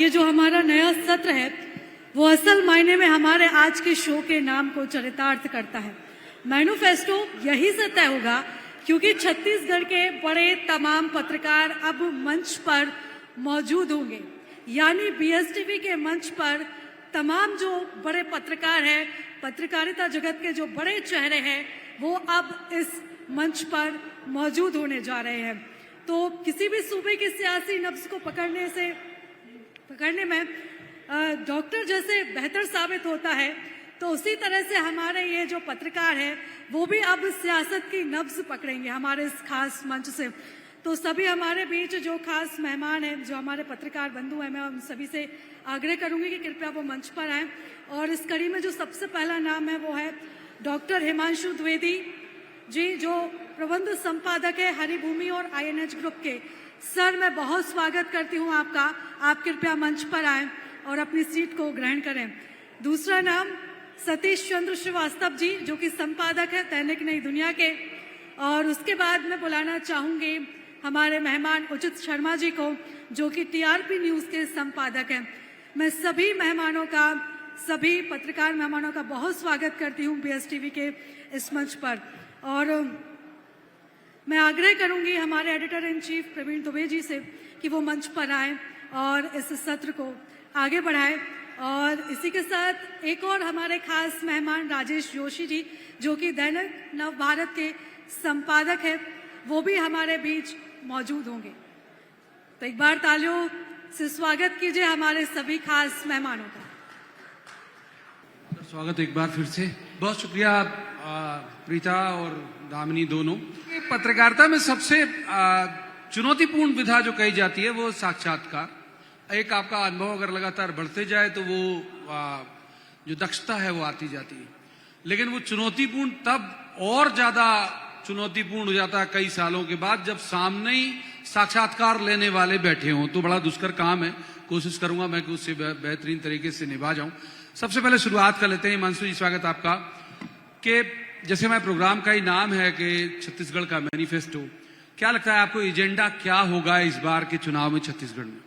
ये जो हमारा नया सत्र है वो असल मायने में हमारे आज के शो के नाम को चरितार्थ करता है। मैनिफेस्टो यही से तय होगा क्योंकि छत्तीसगढ़ के बड़े तमाम पत्रकार अब मंच पर मौजूद होंगे, यानी बीएसटीवी के मंच पर तमाम जो बड़े पत्रकार हैं, पत्रकारिता जगत के जो बड़े चेहरे हैं, वो अब इस मंच पर मौजूद होने जा रहे हैं। तो किसी भी सूबे की सियासी नब्ज को पकड़ने में डॉक्टर जैसे बेहतर साबित होता है, तो उसी तरह से हमारे ये जो पत्रकार हैं वो भी अब सियासत की नब्ज पकड़ेंगे हमारे इस खास मंच से। तो सभी हमारे बीच जो खास मेहमान हैं, जो हमारे पत्रकार बंधु हैं, मैं उन सभी से आग्रह करूंगी कि कृपया वो मंच पर आएं। और इस कड़ी में जो सबसे पहला नाम है वो है डॉक्टर हिमांशु द्विवेदी जी, जो प्रबंध संपादक है हरिभूमि और आईएनएच ग्रुप के। सर, मैं बहुत स्वागत करती हूं आपका। आप कृपया मंच पर आएं और अपनी सीट को ग्रहण करें। दूसरा नाम सतीश चंद्र श्रीवास्तव जी, जो कि संपादक है दैनिक नई दुनिया के। और उसके बाद मैं बुलाना चाहूंगी हमारे मेहमान उचित शर्मा जी को, जो कि टीआरपी न्यूज के संपादक हैं। मैं सभी मेहमानों का, सभी पत्रकार मेहमानों का बहुत स्वागत करती हूं बीएसटीवी के इस मंच पर। और मैं आग्रह करूंगी हमारे editor in chief Praveen Dubey ji से कि वो मंच पर आए और इस सत्र को आगे बढ़ाएं। और इसी के साथ एक और हमारे खास मेहमान राजेश जोशी जी, जो कि दैनिक नवभारत के संपादक है, वो भी हमारे बीच मौजूद होंगे। तो एक बार तालियों से स्वागत कीजिए हमारे सभी खास मेहमानों का। स्वागत एक बार फिर से। बहुत शुक्रिया प्रीता और दामिनी दोनों। पत्रकारिता में सबसे चुनौतीपूर्ण विधा जो कही जाती है वो साक्षात्कार। एक आपका अनुभव अगर लगातार बढ़ते जाए तो वो जो दक्षता है वो आती जाती है, लेकिन वो चुनौतीपूर्ण तब और ज्यादा चुनौतीपूर्ण हो जाता है कई सालों के बाद, जब सामने ही साक्षात्कार लेने वाले बैठे हों। तो बड़ा दुष्कर काम है। कोशिश करूंगा मैं कि उससे बेहतरीन तरीके से निभा जाऊं। सबसे पहले शुरुआत कर लेते हैं। हिमांशु जी, स्वागत आपका। कि जैसे हमारे प्रोग्राम का ही नाम है कि छत्तीसगढ़ का मैनिफेस्टो, क्या लगता है आपको एजेंडा क्या होगा इस बार के चुनाव में छत्तीसगढ़ में?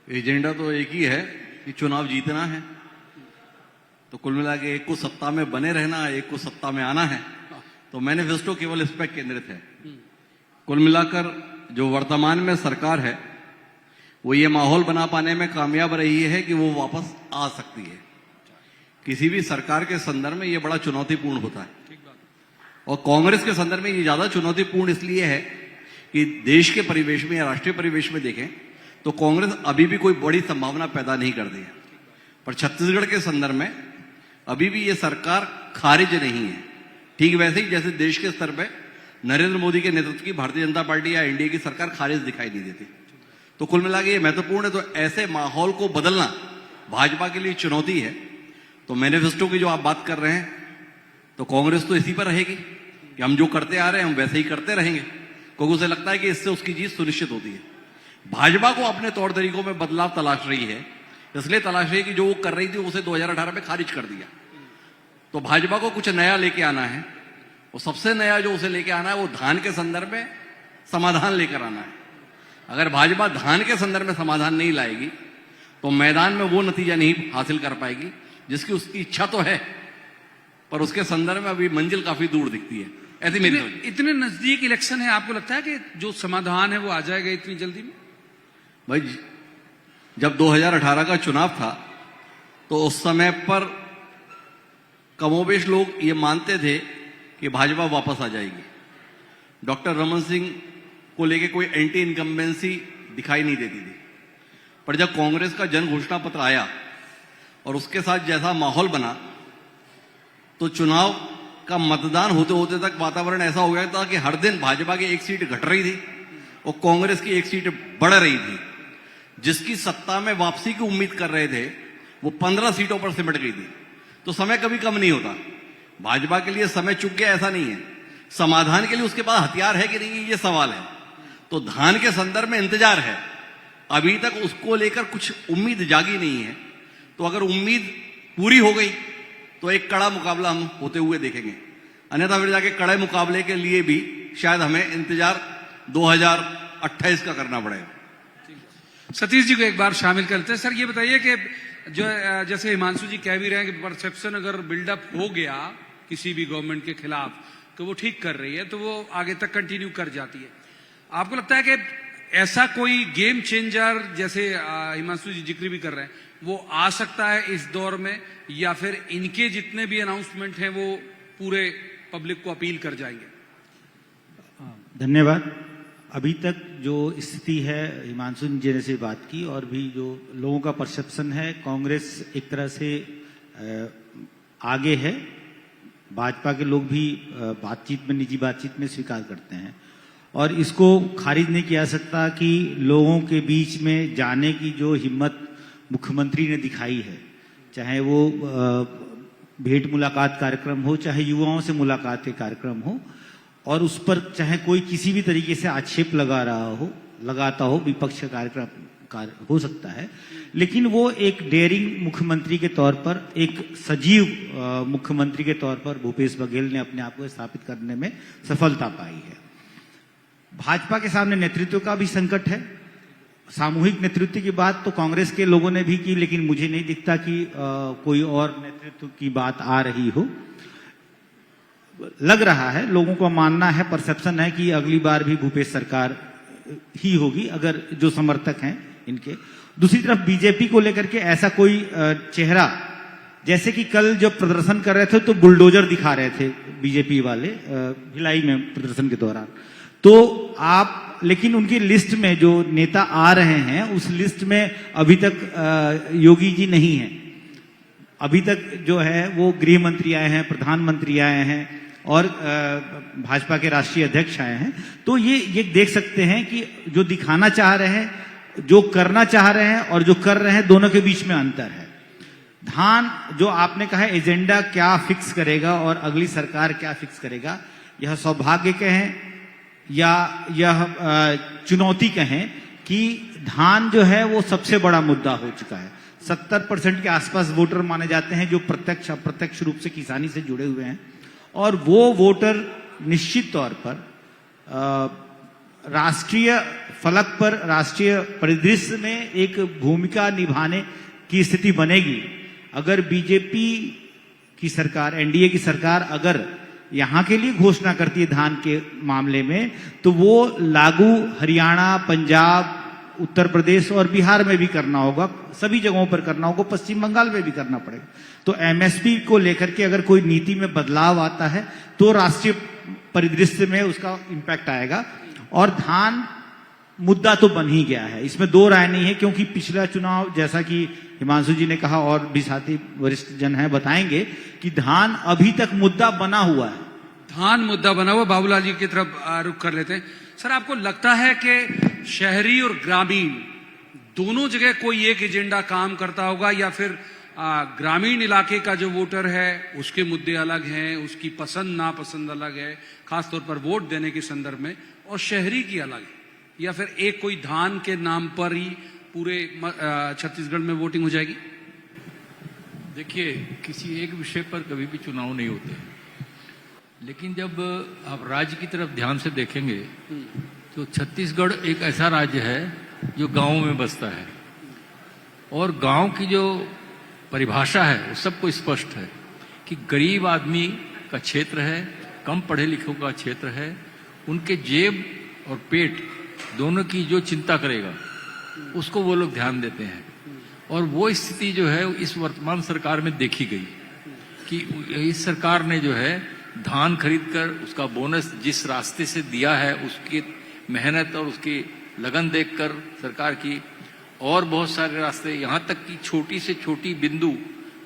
एजेंडा तो एक ही है कि चुनाव जीतना है। तो कुल मिला के एक को सत्ता में बने रहना है, एक को सत्ता में आना है। तो मैनिफेस्टो केवल इस पर केंद्रित है। कुल मिलाकर जो वर्तमान में सरकार है वो ये माहौल बना पाने में कामयाब रही है कि वो वापस आ सकती है। किसी भी सरकार के संदर्भ में ये बड़ा चुनौतीपूर्ण होता है, और कांग्रेस के संदर्भ में ये ज्यादा चुनौतीपूर्ण इसलिए है कि देश के परिवेश में या राष्ट्रीय परिवेश में देखें तो कांग्रेस अभी भी कोई बड़ी संभावना पैदा नहीं कर दी है। पर छत्तीसगढ़ के संदर्भ में अभी भी ये सरकार खारिज नहीं है। ठीक वैसे ही जैसे देश के स्तर पर नरेंद्र मोदी के नेतृत्व की भारतीय जनता पार्टी या एनडीए की सरकार खारिज दिखाई नहीं देती। तो कुल मिला के ये महत्वपूर्ण है। तो ऐसे माहौल को बदलना भाजपा के लिए चुनौती है। तो मैनिफेस्टो की जो आप बात कर रहे हैं, तो कांग्रेस तो इसी पर रहेगी कि हम जो करते आ रहे हैं हम वैसे ही करते रहेंगे, क्योंकि उसे लगता है कि इससे उसकी जीत सुनिश्चित होती है। भाजपा को अपने तौर तरीकों में बदलाव तलाश रही है, इसलिए तलाश रही है कि जो वो कर रही थी उसे 2018 में खारिज कर दिया। तो भाजपा को कुछ नया लेके आना है, और सबसे नया जो उसे लेके आना है वो धान के संदर्भ में समाधान लेकर आना है। अगर भाजपा धान के संदर्भ में समाधान नहीं लाएगी तो मैदान में वो नतीजा नहीं हासिल कर पाएगी जिसकी उसकी इच्छा तो है, पर उसके संदर्भ में अभी मंजिल काफी दूर दिखती है। ऐसी मेरी इतने नजदीक इलेक्शन है, आपको लगता है कि जो समाधान है वो आ जाएगा इतनी जल्दी में? भाई, जब 2018 का चुनाव था तो उस समय पर कमोबेश लोग ये मानते थे कि भाजपा वापस आ जाएगी। डॉक्टर रमन सिंह को लेके कोई एंटी इनकम्बेंसी दिखाई नहीं देती थी। पर जब कांग्रेस का जन घोषणा पत्र आया और उसके साथ जैसा माहौल बना, तो चुनाव का मतदान होते होते तक वातावरण ऐसा हो गया था कि हर दिन भाजपा की एक सीट घट रही थी और कांग्रेस की एक सीट बढ़ रही थी। जिसकी सत्ता में वापसी की उम्मीद कर रहे थे वो 15 सीटों पर सिमट गई थी। तो समय कभी कम नहीं होता। भाजपा के लिए समय चुक गया ऐसा नहीं है, समाधान के लिए उसके पास हथियार है कि नहीं, ये सवाल है। तो धान के संदर्भ में इंतजार है, अभी तक उसको लेकर कुछ उम्मीद जागी नहीं है। तो अगर उम्मीद पूरी हो गई तो एक कड़ा मुकाबला हम होते हुए देखेंगे, अन्यथा फिर जाके कड़े मुकाबले के लिए भी शायद हमें इंतजार 2028 का करना पड़ेगा। सतीश जी को एक बार शामिल करते हैं। सर ये बताइए कि जो जैसे हिमांशु जी कह भी रहे हैं कि परसेप्शन अगर बिल्डअप हो गया किसी भी गवर्नमेंट के खिलाफ तो वो ठीक कर रही है, तो वो आगे तक कंटिन्यू कर जाती है। आपको लगता है कि ऐसा कोई गेम चेंजर जैसे हिमांशु जी जिक्र भी कर रहे हैं वो आ सकता है इस दौर में, या फिर इनके जितने भी अनाउंसमेंट हैं वो पूरे पब्लिक को अपील कर जाएंगे? धन्यवाद। अभी तक जो स्थिति है, हिमांशु जी ने से बात की, और भी जो लोगों का परसेप्शन है, कांग्रेस एक तरह से आगे है। भाजपा के लोग भी बातचीत में, निजी बातचीत में स्वीकार करते हैं, और इसको खारिज नहीं किया सकता कि लोगों के बीच में जाने की जो हिम्मत मुख्यमंत्री ने दिखाई है, चाहे वो भेंट मुलाकात कार्यक्रम हो, चाहे युवाओं से मुलाकात के कार्यक्रम हो, और उस पर चाहे कोई किसी भी तरीके से आक्षेप लगाता हो, विपक्ष का कार्यक्रम हो सकता है, लेकिन वो एक डेयरिंग मुख्यमंत्री के तौर पर, एक सजीव मुख्यमंत्री के तौर पर भूपेश बघेल ने अपने आप को स्थापित करने में सफलता पाई है। भाजपा के सामने नेतृत्व का भी संकट है। सामूहिक नेतृत्व की बात तो कांग्रेस के लोगों ने भी की, लेकिन मुझे नहीं दिखता कि कोई और नेतृत्व की बात आ रही हो। लग रहा है, लोगों का मानना है, परसेप्शन है कि अगली बार भी भूपेश सरकार ही होगी, अगर जो समर्थक हैं इनके। दूसरी तरफ बीजेपी को लेकर के ऐसा कोई चेहरा, जैसे कि कल जब प्रदर्शन कर रहे थे तो बुलडोजर दिखा रहे थे बीजेपी वाले भिलाई में प्रदर्शन के दौरान, तो आप, लेकिन उनकी लिस्ट में जो नेता आ रहे हैं उस लिस्ट में अभी तक योगी जी नहीं है। अभी तक जो है वो गृह मंत्री आए हैं, प्रधानमंत्री आए हैं, और भाजपा के राष्ट्रीय अध्यक्ष आए हैं। तो ये देख सकते हैं कि जो दिखाना चाह रहे हैं, जो करना चाह रहे हैं और जो कर रहे हैं, दोनों के बीच में अंतर है। धान जो आपने कहा एजेंडा क्या फिक्स करेगा और अगली सरकार क्या फिक्स करेगा, यह सौभाग्य कहें या यह चुनौती कहें कि धान जो है वो सबसे बड़ा मुद्दा हो चुका है। 70% के आसपास वोटर माने जाते हैं जो प्रत्यक्ष अप्रत्यक्ष रूप से किसानी से जुड़े हुए हैं, और वो वोटर निश्चित तौर पर राष्ट्रीय फलक पर, राष्ट्रीय परिदृश्य में एक भूमिका निभाने की स्थिति बनेगी अगर बीजेपी की सरकार, एनडीए की सरकार अगर यहां के लिए घोषणा करती है धान के मामले में, तो वो लागू हरियाणा, पंजाब, उत्तर प्रदेश और बिहार में भी करना होगा, सभी जगहों पर करना होगा, पश्चिम बंगाल में भी करना पड़ेगा। तो एमएसपी को लेकर के अगर कोई नीति में बदलाव आता है तो राष्ट्रीय परिदृश्य में उसका इम्पैक्ट आएगा। और धान मुद्दा तो बन ही गया है, इसमें दो राय नहीं है, क्योंकि पिछला चुनाव, जैसा कि हिमांशु जी ने कहा और भी साथी वरिष्ठ जन है बताएंगे, कि धान अभी तक मुद्दा बना हुआ है। धान मुद्दा बना हुआ। बाबूलाल जी की तरफ रुख कर लेते हैं। सर, आपको लगता है कि शहरी और ग्रामीण दोनों जगह कोई एक एजेंडा काम करता होगा, या फिर ग्रामीण इलाके का जो वोटर है उसके मुद्दे अलग हैं, उसकी पसंद नापसंद अलग है, खासतौर पर वोट देने के संदर्भ में, और शहरी की अलग है, या फिर एक कोई धान के नाम पर ही पूरे छत्तीसगढ़ में वोटिंग हो जाएगी? देखिए, किसी एक विषय पर कभी भी चुनाव नहीं होते, लेकिन जब आप राज्य की तरफ ध्यान से देखेंगे तो छत्तीसगढ़ एक ऐसा राज्य है जो गांवों में बसता है, और गांव की जो परिभाषा है वो सबको स्पष्ट है कि गरीब आदमी का क्षेत्र है, कम पढ़े लिखों का क्षेत्र है, उनके जेब और पेट दोनों की जो चिंता करेगा उसको वो लोग ध्यान देते हैं। और वो स्थिति जो है इस वर्तमान सरकार में देखी गई कि इस सरकार ने जो है धान खरीदकर उसका बोनस जिस रास्ते से दिया है, उसकी मेहनत और उसकी लगन देखकर सरकार की, और बहुत सारे रास्ते, यहाँ तक कि छोटी से छोटी बिंदु,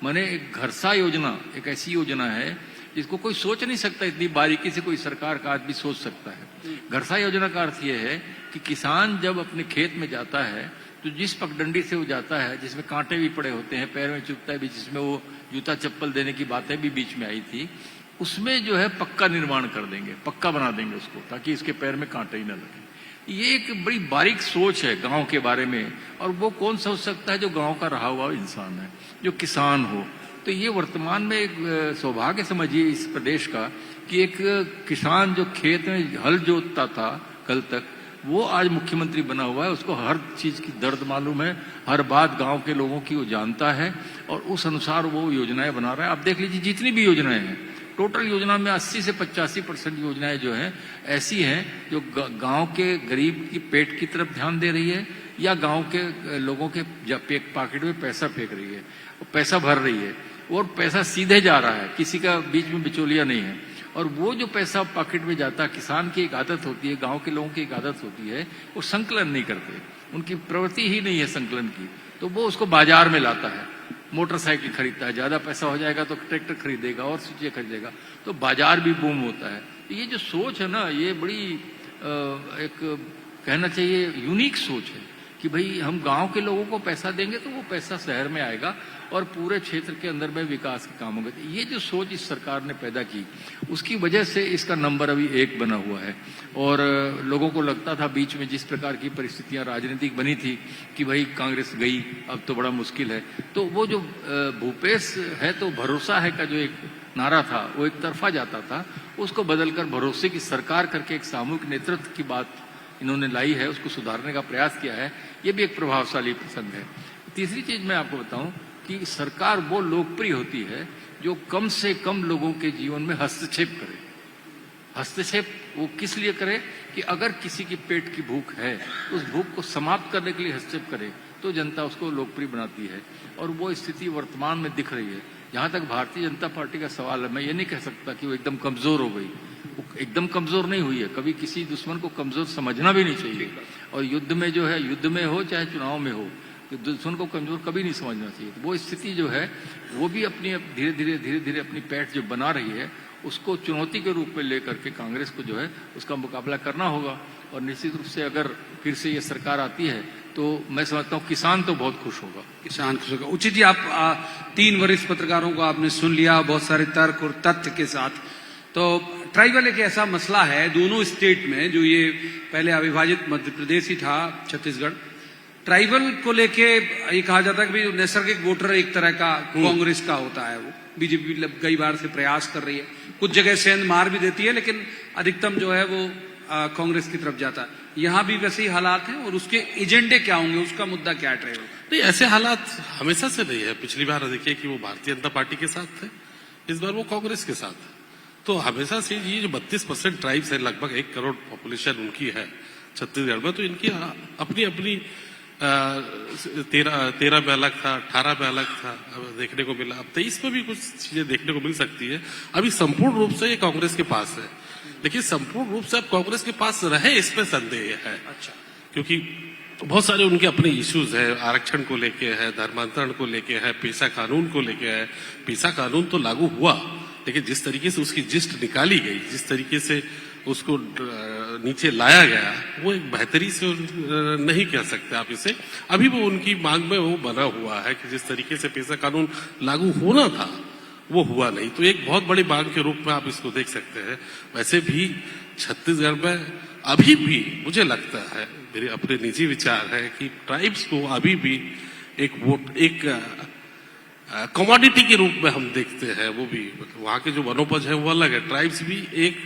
माने एक घरसा योजना एक ऐसी योजना है जिसको कोई सोच नहीं सकता, इतनी बारीकी से कोई सरकार का आदमी सोच सकता है। घरसा योजना का अर्थ यह है कि किसान जब अपने खेत में जाता है तो जिस पगडंडी से वो जाता है, जिसमें कांटे भी पड़े होते हैं, पैर में चुभता है भी, जिसमें वो जूता चप्पल देने की बातें भी बीच में आई थी, उसमें जो है पक्का निर्माण कर देंगे, पक्का बना देंगे उसको, ताकि इसके पैर में कांटे ही न लगे। ये एक बड़ी बारीक सोच है गांव के बारे में, और वो कौन सोच सकता है जो गांव का रहा हुआ इंसान है, जो किसान हो। तो ये वर्तमान में एक सौभाग्य समझिए इस प्रदेश का कि एक किसान जो खेत में हल जोतता था कल तक, वो आज मुख्यमंत्री बना हुआ है, उसको हर चीज की दर्द मालूम है, हर बात गांव के लोगों की वो जानता है और उस अनुसार वो योजनाएं बना रहा है। आप देख लीजिए जितनी भी योजनाएं हैं, टोटल योजना में 80 से 85% योजनाएं जो हैं ऐसी हैं जो गांव के गरीब की पेट की तरफ ध्यान दे रही है या गांव के लोगों के पॉकेट में पैसा फेंक रही है, पैसा भर रही है और पैसा सीधे जा रहा है, किसी का बीच में बिचौलिया नहीं है। और वो जो पैसा पॉकेट में जाता है, किसान की एक आदत होती है, गांव के लोगों की एक आदत होती है, वो संकलन नहीं करते, उनकी प्रवृत्ति ही नहीं है संकलन की, तो वो उसको बाजार में लाता है, मोटरसाइकिल खरीदता है, ज्यादा पैसा हो जाएगा तो ट्रैक्टर खरीदेगा और चीजें खरीदेगा, तो बाजार भी बूम होता है। ये जो सोच है ना, ये बड़ी एक कहना चाहिए यूनिक सोच है कि भाई हम गांव के लोगों को पैसा देंगे तो वो पैसा शहर में आएगा और पूरे क्षेत्र के अंदर में विकास के काम होंगे। ये जो सोच इस सरकार ने पैदा की, उसकी वजह से इसका नंबर अभी 1 बना हुआ है। और लोगों को लगता था बीच में जिस प्रकार की परिस्थितियां राजनीतिक बनी थी कि भाई कांग्रेस गई, अब तो बड़ा मुश्किल है, तो वो जो भूपेश है तो भरोसा है का जो एक नारा था वो एक तरफा जाता था, उसको बदलकर भरोसे की सरकार करके एक सामूहिक नेतृत्व की बात इन्होंने लाई है, उसको सुधारने का प्रयास किया है। ये भी एक प्रभावशाली प्रसंग है। तीसरी चीज मैं आपको बताऊं कि सरकार वो लोकप्रिय होती है जो कम से कम लोगों के जीवन में हस्तक्षेप करे। हस्तक्षेप वो किस लिए करे कि अगर किसी की पेट की भूख है, उस भूख को समाप्त करने के लिए हस्तक्षेप करे तो जनता उसको लोकप्रिय बनाती है। और वो स्थिति वर्तमान में दिख रही है। जहां तक भारतीय जनता पार्टी का सवाल है, मैं ये नहीं कह सकता कि वो एकदम कमजोर हो गई, वो एकदम कमजोर नहीं हुई है। कभी किसी दुश्मन को कमजोर समझना भी नहीं चाहिए। और युद्ध में जो है, युद्ध में हो चाहे चुनाव में हो, दुश्मन को कमजोर कभी नहीं समझना चाहिए। तो वो स्थिति जो है वो भी अपनी धीरे धीरे अपनी पैठ जो बना रही है, उसको चुनौती के रूप में लेकर के कांग्रेस को जो है उसका मुकाबला करना होगा। और निश्चित रूप से अगर फिर से ये सरकार आती है तो मैं समझता हूँ किसान तो बहुत खुश होगा। किसान खुश होगा। उचित जी, आप 3 वरिष्ठ पत्रकारों को आपने सुन लिया बहुत सारे तर्क और तथ्य के साथ। तो ट्राइबल एक ऐसा मसला है दोनों स्टेट में, जो ये पहले अविभाजित मध्य प्रदेश ही था, छत्तीसगढ़, ट्राइबल को लेके ये कहा जाता है कि नैसर्गिक वोटर एक तरह का कांग्रेस का होता है। वो बीजेपी कई बार से प्रयास कर रही है, कुछ जगह सेंध मार भी देती है, लेकिन अधिकतम जो है वो कांग्रेस की तरफ जाता है। यहाँ भी वैसे ही हालात हैं और उसके एजेंडे क्या होंगे, उसका मुद्दा क्या रहेगा? नहीं, ऐसे हालात हमेशा से नहीं है। पिछली बार देखिए कि वो भारतीय जनता पार्टी के साथ थे, इस बार वो कांग्रेस के साथ है। तो हमेशा से ये जो 32% ट्राइब्स है, लगभग 1 करोड़ पॉपुलेशन उनकी है छत्तीसगढ़ में, तो इनकी अपनी अपनी 13 में अलग था, 18 में अलग था, अब देखने को मिला। अब 23 में भी कुछ चीजें देखने को मिल सकती है। अभी संपूर्ण रूप से ये कांग्रेस के पास है, लेकिन संपूर्ण रूप से अब कांग्रेस के पास रहे इसमें संदेह है। अच्छा, क्योंकि बहुत सारे उनके अपने इश्यूज है, आरक्षण को लेके है, धर्मांतरण को लेके है, पेशा कानून को लेके है। पेशा कानून तो लागू हुआ, लेकिन जिस तरीके से उसकी जिस्ट निकाली गई, जिस तरीके से उसको नीचे लाया गया, वो एक बेहतरी से नहीं कह सकते आप इसे। अभी वो उनकी मांग में वो बना हुआ है कि जिस तरीके से पेशा कानून लागू होना था वो हुआ नहीं, तो एक बहुत बड़ी मांग के रूप में आप इसको देख सकते हैं। वैसे भी छत्तीसगढ़ में अभी भी मुझे लगता है, मेरे अपने निजी विचार है कि ट्राइब्स को अभी भी एक वोट, एक कमोडिटी के रूप में हम देखते हैं। वो भी वहां के जो वनोपज है वो अलग है, ट्राइब्स भी एक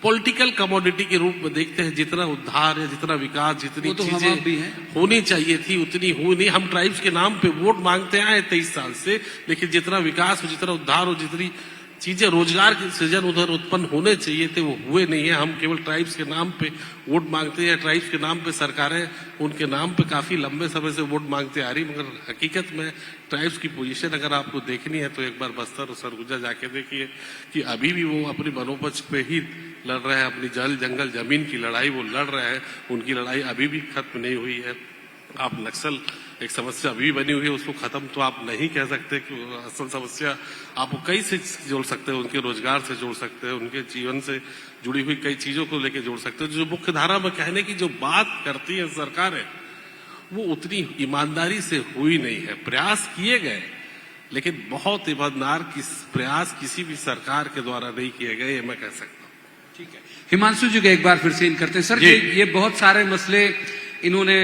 पॉलिटिकल कमोडिटी के रूप में देखते हैं। जितना उद्धार है, जितना विकास, जितनी तो चीजें भी है, होनी चाहिए थी उतनी हुई नहीं। हम ट्राइब्स के नाम पे वोट मांगते आए 23 साल से, लेकिन जितना विकास हो, जितना उद्धार हो, जितनी चीजें रोजगार के सृजन उधर उत्पन्न होने चाहिए थे वो हुए नहीं है। हम केवल ट्राइब्स के नाम पे वोट मांगते हैं, ट्राइब्स के नाम पे सरकारें उनके नाम पे काफी लंबे समय से वोट मांगते आ रही, मगर हकीकत में ट्राइब्स की पोजीशन अगर आपको देखनी है तो एक बार बस्तर और सरगुजा जाके देखिए कि अभी भी वो अपनी वनोपज पे ही लड़ रहे हैं, अपनी जल जंगल जमीन की लड़ाई वो लड़ रहे हैं। उनकी लड़ाई अभी भी खत्म नहीं हुई है। आप नक्सल एक समस्या अभी बनी हुई है, उसको खत्म तो आप नहीं कह सकते कि असल समस्या आप कई से जोड़ सकते हैं, उनके रोजगार से जोड़ सकते हैं, उनके जीवन से जुड़ी हुई कई चीजों को लेकर जोड़ सकते हैं। जो मुख्य धारा में कहने की जो बात करती है सरकारें, वो उतनी ईमानदारी से हुई नहीं है। प्रयास किए गए, लेकिन बहुत ईमानदार प्रयास किसी भी सरकार के द्वारा नहीं किए गए, ये मैं कह सकता हूँ। ठीक है, हिमांशु जी का एक बार फिर से इन करते हैं। सर, ये बहुत सारे मसले इन्होंने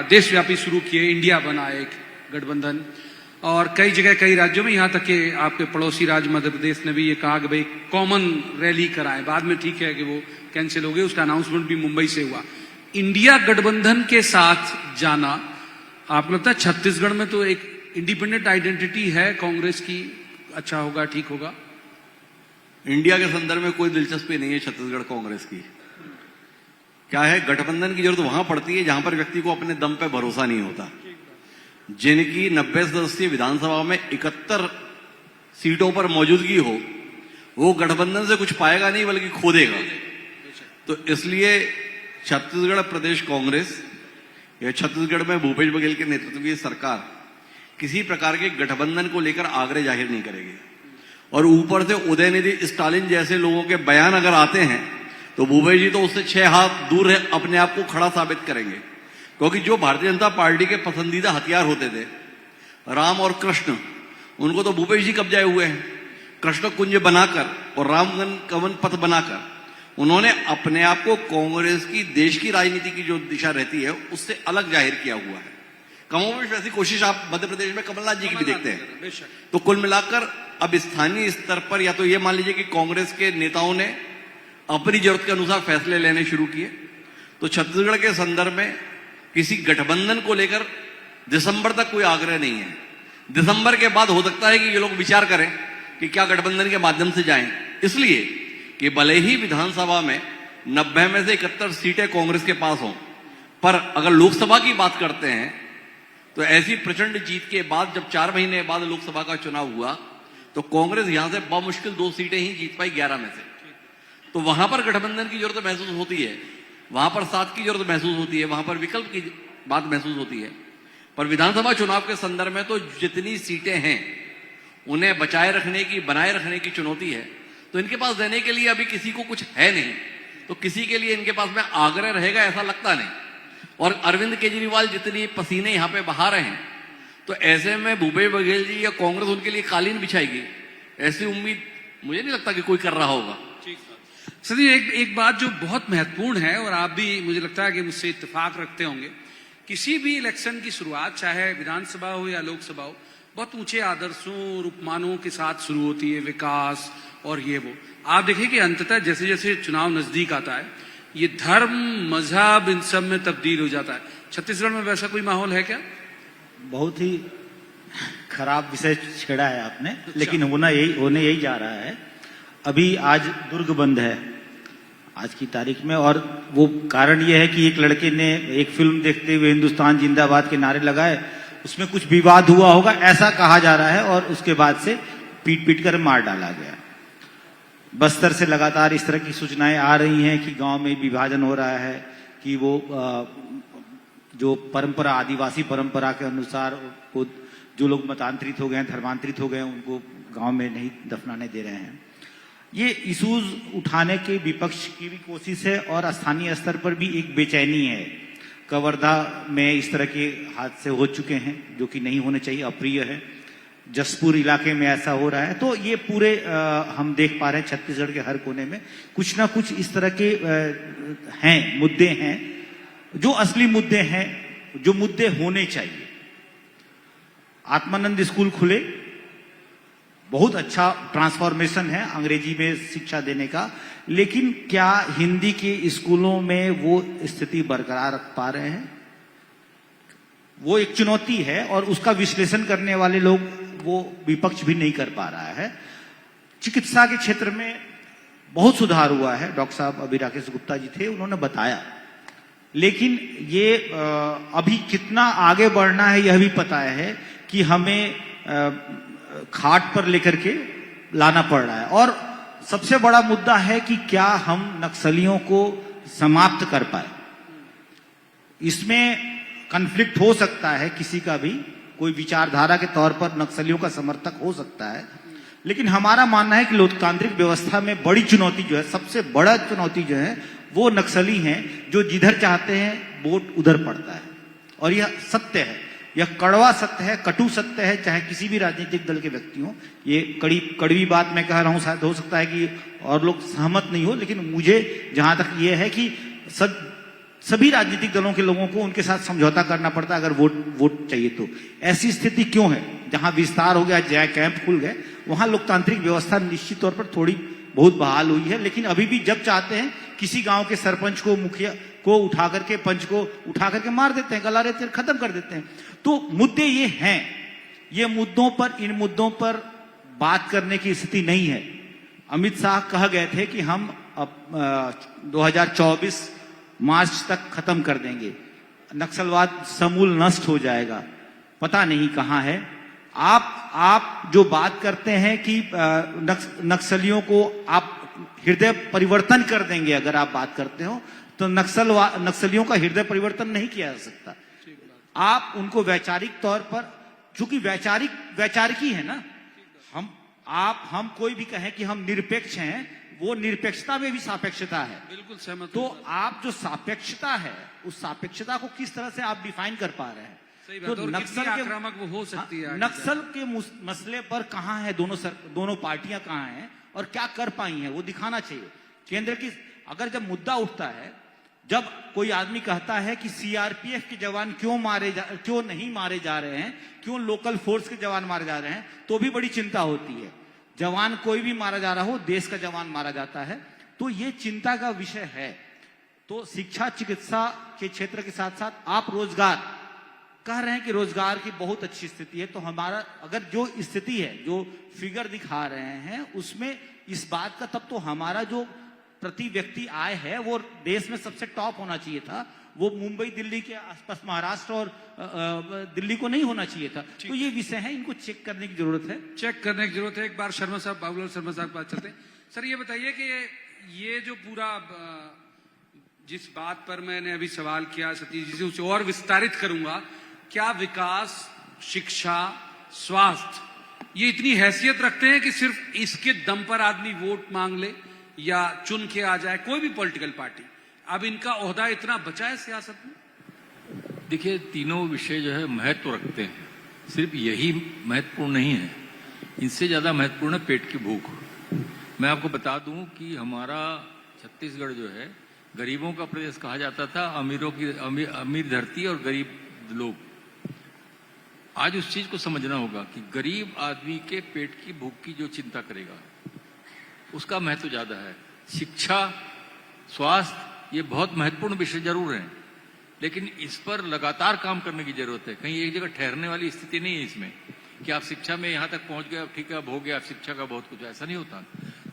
देशव्यापी शुरू किए, इंडिया बना एक गठबंधन, और कई जगह कई राज्यों में, यहाँ तक कि आपके पड़ोसी राज्य मध्य प्रदेश ने भी ये कहा कि भाई कॉमन रैली कराएं। बाद में ठीक है कि वो कैंसिल हो गई, उसका अनाउंसमेंट भी मुंबई से हुआ। इंडिया गठबंधन के साथ जाना, आपको लगता है छत्तीसगढ़ में तो एक इंडिपेंडेंट आइडेंटिटी है कांग्रेस की, अच्छा होगा, ठीक होगा? इंडिया के संदर्भ में कोई दिलचस्पी नहीं है छत्तीसगढ़ कांग्रेस की। क्या है, गठबंधन की जरूरत वहां पड़ती है जहां पर व्यक्ति को अपने दम पे भरोसा नहीं होता। जिनकी 90 सदस्यीय विधानसभा में 71 सीटों पर मौजूदगी हो, वो गठबंधन से कुछ पाएगा नहीं बल्कि खो देगा। तो इसलिए छत्तीसगढ़ प्रदेश कांग्रेस या छत्तीसगढ़ में भूपेश बघेल के नेतृत्व की सरकार किसी प्रकार के गठबंधन को लेकर आग्रह जाहिर नहीं करेगी। और ऊपर से उदयनिधि स्टालिन जैसे लोगों के बयान अगर आते हैं तो भूपेश जी तो उससे 6 हाथ दूर है, अपने आप को खड़ा साबित करेंगे। क्योंकि जो भारतीय जनता पार्टी के पसंदीदा हथियार होते थे, राम और कृष्ण, उनको तो भूपेश जी कब्जाए हुए हैं। कृष्ण कुंज बनाकर और रामगन कवन पथ बनाकर उन्होंने अपने आप को कांग्रेस की देश की राजनीति की जो दिशा रहती है उससे अलग जाहिर किया हुआ है। कमोबेश वैसी कोशिश आप मध्य प्रदेश में कमलनाथ जी की भी देखते हैं। तो कुल मिलाकर अब स्थानीय स्तर पर या तो ये मान लीजिए कि कांग्रेस के नेताओं ने अपनी जरूरत के अनुसार फैसले लेने शुरू किए, तो छत्तीसगढ़ के संदर्भ में किसी गठबंधन को लेकर दिसंबर तक कोई आग्रह नहीं है। दिसंबर के बाद हो सकता है कि ये लोग विचार करें कि क्या गठबंधन के माध्यम से जाएं, इसलिए कि भले ही विधानसभा में 90 में से 71 सीटें कांग्रेस के पास हों, पर अगर लोकसभा की बात करते हैं तो ऐसी प्रचंड जीत के बाद जब 4 महीने बाद लोकसभा का चुनाव हुआ तो कांग्रेस यहां से बमुश्किल 2 सीटें ही जीत पाई 11 में से। तो वहां पर गठबंधन की जरूरत महसूस होती है, वहां पर साथ की जरूरत महसूस होती है, वहां पर विकल्प की बात महसूस होती है। पर विधानसभा चुनाव के संदर्भ में तो जितनी सीटें हैं उन्हें बचाए रखने की, बनाए रखने की चुनौती है। तो इनके पास देने के लिए अभी किसी को कुछ है नहीं, तो किसी के लिए इनके पास में आग्रह रहेगा ऐसा लगता नहीं। और अरविंद केजरीवाल जितनी पसीने यहां पे बहा रहे हैं, तो ऐसे में भूपेश बघेल जी या कांग्रेस उनके लिए कालीन बिछाएगी, ऐसी उम्मीद मुझे नहीं लगता कि कोई कर रहा होगा। सदी एक बात जो बहुत महत्वपूर्ण है और आप भी मुझे लगता है कि मुझसे इत्तेफाक रखते होंगे, किसी भी इलेक्शन की शुरुआत चाहे विधानसभा हो या लोकसभा हो, बहुत ऊंचे आदर्शों और उपमानों के साथ शुरू होती है, विकास और ये वो। आप देखिए कि अंततः जैसे जैसे चुनाव नजदीक आता है ये धर्म, मजहब, इन सब में तब्दील हो जाता है। छत्तीसगढ़ में वैसा कोई माहौल है क्या? बहुत ही खराब विषय छेड़ा है आपने, लेकिन होने यही जा रहा है। अभी आज दुर्ग बंद है आज की तारीख में, और वो कारण ये है कि एक लड़के ने एक फिल्म देखते हुए हिंदुस्तान जिंदाबाद के नारे लगाए, उसमें कुछ विवाद हुआ होगा ऐसा कहा जा रहा है, और उसके बाद से पीट पीट कर मार डाला गया। बस्तर से लगातार इस तरह की सूचनाएं आ रही हैं कि गांव में विभाजन हो रहा है, कि वो जो परंपरा, आदिवासी परंपरा के अनुसार वो जो लोग मतांतरित हो गए, धर्मांतरित हो गए, उनको गांव में नहीं दफनाने दे रहे हैं। ये इश्यूज उठाने के विपक्ष की भी कोशिश है, और स्थानीय स्तर पर भी एक बेचैनी है। कवर्धा में इस तरह के हादसे हो चुके हैं जो कि नहीं होने चाहिए, अप्रिय है। जसपुर इलाके में ऐसा हो रहा है। तो ये पूरे हम देख पा रहे हैं छत्तीसगढ़ के हर कोने में कुछ ना कुछ इस तरह के हैं, मुद्दे हैं जो असली मुद्दे हैं, जो मुद्दे होने चाहिए। आत्मानंद स्कूल खुले, बहुत अच्छा ट्रांसफॉर्मेशन है अंग्रेजी में शिक्षा देने का, लेकिन क्या हिंदी के स्कूलों में वो स्थिति बरकरार रख पा रहे हैं? वो एक चुनौती है, और उसका विश्लेषण करने वाले लोग, वो विपक्ष भी नहीं कर पा रहा है। चिकित्सा के क्षेत्र में बहुत सुधार हुआ है, डॉक्टर साहब अभी राकेश गुप्ता जी थे, उन्होंने बताया, लेकिन ये अभी कितना आगे बढ़ना है यह भी पता है कि हमें खाट पर लेकर के लाना पड़ रहा है। और सबसे बड़ा मुद्दा है कि क्या हम नक्सलियों को समाप्त कर पाए। इसमें कन्फ्लिक्ट हो सकता है, किसी का भी कोई विचारधारा के तौर पर नक्सलियों का समर्थक हो सकता है, लेकिन हमारा मानना है कि लोकतांत्रिक व्यवस्था में बड़ी चुनौती जो है, सबसे बड़ा चुनौती जो है, वो नक्सली हैं, जो जिधर चाहते हैं वोट उधर पड़ता है। और यह सत्य है, यह कड़वा सत्य है, कटु सत्य है, चाहे किसी भी राजनीतिक दल के व्यक्ति हो। ये कड़वी बात मैं कह रहा हूं, शायद हो सकता है कि और लोग सहमत नहीं हो, लेकिन मुझे जहां तक ये है कि सभी राजनीतिक दलों के लोगों को उनके साथ समझौता करना पड़ता है अगर वोट चाहिए तो। ऐसी स्थिति क्यों है? जहां विस्तार हो गया, जहां कैंप खुल गए, वहां लोकतांत्रिक व्यवस्था निश्चित तौर पर थोड़ी बहुत बहाल हुई है, लेकिन अभी भी जब चाहते हैं किसी गांव के सरपंच को, मुखिया को उठा करके, पंच को उठा करके मार देते हैं, गला देते हैं, खत्म कर देते हैं। तो मुद्दे ये हैं, ये मुद्दों पर, इन मुद्दों पर बात करने की स्थिति नहीं है। अमित शाह कह गए थे कि हम 2024 मार्च तक खत्म कर देंगे, नक्सलवाद समूल नष्ट हो जाएगा। पता नहीं कहां है। आप जो बात करते हैं कि नक्सलियों को आप हृदय परिवर्तन कर देंगे, अगर आप बात करते हो तो नक्सलियों का हृदय परिवर्तन नहीं किया जा सकता। आप उनको वैचारिक तौर पर, चूंकि वैचारिकी है ना, हम कोई भी कहें कि हम निरपेक्ष हैं, वो निरपेक्षता में भी सापेक्षता है। बिल्कुल सहमत तो हूं। आप जो सापेक्षता है, उस सापेक्षता को किस तरह से आप डिफाइन कर पा रहे हैं? सही बात है, और कितनी आक्रामक वो हो सकती है आगे नक्सल के मसले पर कहां है दोनों पार्टियां कहां हैं और क्या कर पाई हैं, वो दिखाना चाहिए। केंद्र की, अगर जब मुद्दा उठता है, जब कोई आदमी कहता है कि सीआरपीएफ के जवान क्यों नहीं मारे जा रहे हैं, क्यों लोकल फोर्स के जवान मारे जा रहे हैं, तो भी बड़ी चिंता होती है। जवान कोई भी मारा जा रहा हो, देश का जवान मारा जाता है, तो ये चिंता का विषय है। तो शिक्षा, चिकित्सा के क्षेत्र के साथ साथ आप रोजगार कह रहे हैं कि रोजगार की बहुत अच्छी स्थिति है, तो हमारा अगर जो स्थिति है, जो फिगर दिखा रहे हैं, उसमें इस बात का, तब तो हमारा जो प्रति व्यक्ति आय है वो देश में सबसे टॉप होना चाहिए था। वो मुंबई, दिल्ली के आसपास, महाराष्ट्र और दिल्ली को नहीं होना चाहिए था। तो ये विषय है, इनको चेक करने की जरूरत है। चेक करने की जरूरत है। एक बार शर्मा साहब, बाबूलाल शर्मा साहब बात चलते हैं। सर ये बताइए कि ये जो पूरा जिस बात पर मैंने अभी सवाल किया सतीश जी से, उसे और विस्तारित करूंगा। क्या विकास, शिक्षा, स्वास्थ्य ये इतनी हैसियत रखते हैं कि सिर्फ इसके दम पर आदमी वोट मांग ले या चुन के आ जाए, कोई भी पॉलिटिकल पार्टी? अब इनका ओहदा इतना बचा है सियासत में? देखिए, तीनों विषय जो है महत्व रखते हैं। सिर्फ यही महत्वपूर्ण नहीं है, इनसे ज्यादा महत्वपूर्ण है पेट की भूख। मैं आपको बता दूं कि हमारा छत्तीसगढ़ जो है गरीबों का प्रदेश कहा जाता था, अमीरों की अमीर धरती और गरीब लोग। आज उस चीज को समझना होगा कि गरीब आदमी के पेट की भूख की जो चिंता करेगा उसका महत्व ज्यादा है। शिक्षा, स्वास्थ्य ये बहुत महत्वपूर्ण विषय जरूर हैं, लेकिन इस पर लगातार काम करने की जरूरत है। कहीं एक जगह ठहरने वाली स्थिति नहीं है इसमें कि आप शिक्षा में यहां तक पहुंच गए, अब ठीक है, अब हो गया, अब शिक्षा का बहुत कुछ, ऐसा नहीं होता।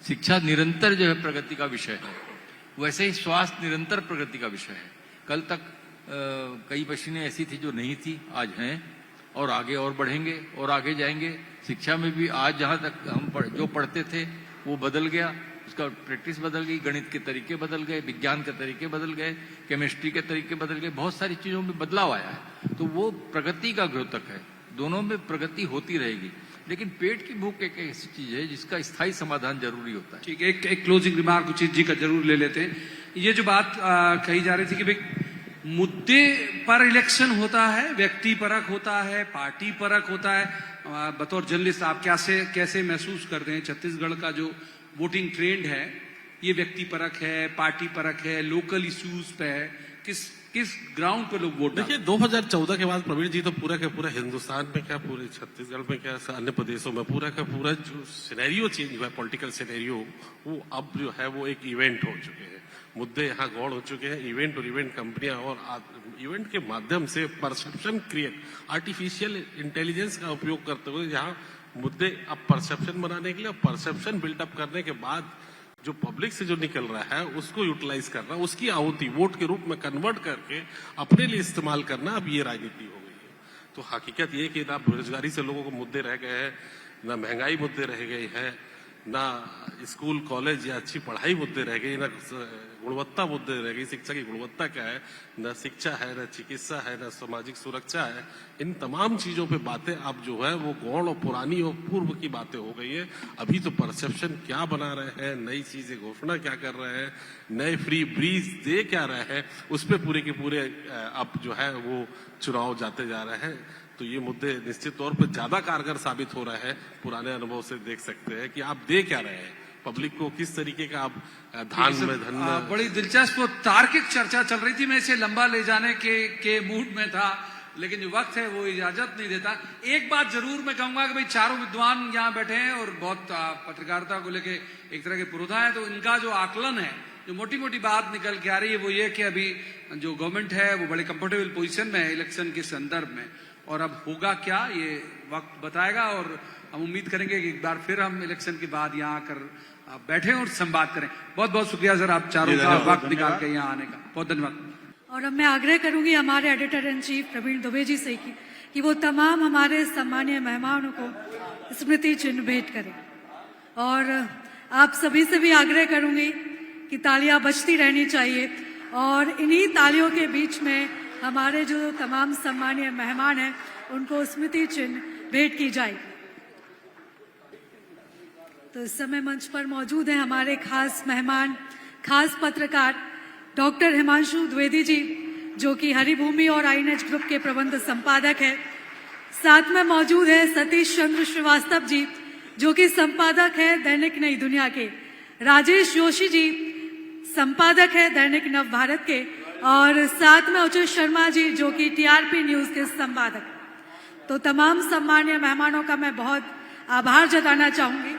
शिक्षा निरंतर जो है प्रगति का विषय है, वैसे ही स्वास्थ्य निरंतर प्रगति का विषय है। कल तक कई मशीनें ऐसी थी जो नहीं थी, आज हैं, और आगे और बढ़ेंगे और आगे जाएंगे। शिक्षा में भी आज जहां तक हम जो पढ़ते थे वो बदल गया, उसका प्रैक्टिस बदल गई, गणित के तरीके बदल गए, विज्ञान के तरीके बदल गए, केमिस्ट्री के तरीके बदल गए, बहुत सारी चीजों में बदलाव आया है। तो वो प्रगति का द्योतक है, दोनों में प्रगति होती रहेगी। लेकिन पेट की भूख एक ऐसी चीज है जिसका स्थायी समाधान जरूरी होता है। ठीक है, एक क्लोजिंग रिमार्क उचित जी का जरूर ले लेते हैं। ये जो बात कही जा रही थी कि भाई मुद्दे पर इलेक्शन होता है, व्यक्ति परक होता है, पार्टी परक होता है, बतौर जर्नलिस्ट आप कैसे महसूस करते हैं छत्तीसगढ़ का जो वोटिंग ट्रेंड है, ये व्यक्ति परक है, पार्टी परक है, लोकल इश्यूज पे है, किस ग्राउंड पे लोग वोट? देखिए 2014 के बाद प्रवीण जी तो पूरा का पूरा हिंदुस्तान में क्या, पूरे छत्तीसगढ़ में क्या, अन्य प्रदेशों में पूरा का पूरा जो सिनेरियो चेंज हुआ है, पॉलिटिकल सिनेरियो, वो अब जो है वो एक इवेंट हो चुके हैं। मुद्दे यहाँ गौड़ हो चुके हैं। इवेंट और इवेंट कंपनियां और इवेंट के माध्यम से परसेप्शन क्रिएट, आर्टिफिशियल इंटेलिजेंस का उपयोग करते हुए यहाँ मुद्दे अब परसेप्शन बनाने के लिए, परसेप्शन बिल्डअप करने के बाद जो पब्लिक से जो निकल रहा है उसको यूटिलाइज करना, उसकी आहुति वोट के रूप में कन्वर्ट करके अपने लिए इस्तेमाल करना, अब ये राजनीति हो गई है। तो हकीकत ये कि ना बेरोजगारी से लोगों को मुद्दे रह गए हैं, ना महंगाई मुद्दे रह गई है, ना स्कूल कॉलेज या अच्छी पढ़ाई मुद्दे रह गई, ना गुणवत्ता मुद्दे रह गई। शिक्षा की गुणवत्ता क्या है, न शिक्षा है, न चिकित्सा है, न सामाजिक सुरक्षा है। इन तमाम चीजों पे बातें अब जो है वो गौण और पुरानी और पूर्व की बातें हो गई है। अभी तो परसेप्शन क्या बना रहे हैं, नई चीजें घोषणा क्या कर रहे हैं, नए फ्री ब्रीज दे क्या रहे हैं, उस पर पूरे के पूरे अब जो है वो चुनाव जाते जा रहे हैं। तो ये मुद्दे निश्चित तौर पर ज्यादा कारगर साबित हो रहे हैं। पुराने अनुभव से देख सकते हैं कि आप दे क्या रहे हैं, पब्लिक को किस तरीके का आप धान में धन। बड़ी दिलचस्प और तार्किक चर्चा चल रही थी। मैं इसे लंबा ले जाने के मूड में था, लेकिन जो वक्त है वो इजाजत नहीं देता। एक बात जरूर मैं कहूंगा कि भाई चारों विद्वान यहाँ बैठे हैं और बहुत पत्रकारिता को लेके एक तरह के पुरोधा है, तो इनका जो आकलन है जो मोटी मोटी बात निकल के आ रही है वो ये कि अभी जो गवर्नमेंट है वो बड़े कंफर्टेबल पोजीशन में है इलेक्शन के संदर्भ में, और अब होगा क्या ये वक्त बताएगा। और हम उम्मीद करेंगे कि एक बार फिर हम इलेक्शन के बाद यहाँ आकर बैठे और संवाद करें। बहुत बहुत शुक्रिया सर, आप चारों का वक्त निकाल के यहाँ आने का बहुत धन्यवाद। और अब मैं आग्रह करूंगी हमारे editor in chief Praveen Dubey ji से कि वो तमाम हमारे सम्मानीय मेहमानों को स्मृति चिन्ह भेंट करें। और आप सभी से भी आग्रह करूंगी कि तालियां बजती रहनी चाहिए, और इन्हीं तालियों के बीच में हमारे जो तमाम सम्मानीय मेहमान हैं उनको स्मृति चिन्ह भेंट की जाएगी। तो इस समय मंच पर मौजूद हैं हमारे खास मेहमान, खास पत्रकार डॉक्टर हिमांशु द्विवेदी जी, जो कि हरिभूमि और आईएनएच ग्रुप के प्रबंध संपादक हैं। साथ में मौजूद है सतीश चंद्र श्रीवास्तव जी, जो कि संपादक है दैनिक नई दुनिया के, राजेश जोशी जी संपादक है दैनिक नव भारत के, और साथ में उचित शर्मा जी जो कि टीआरपी न्यूज के संपादक। तो तमाम सम्मानीय मेहमानों का मैं बहुत आभार जताना चाहूंगी।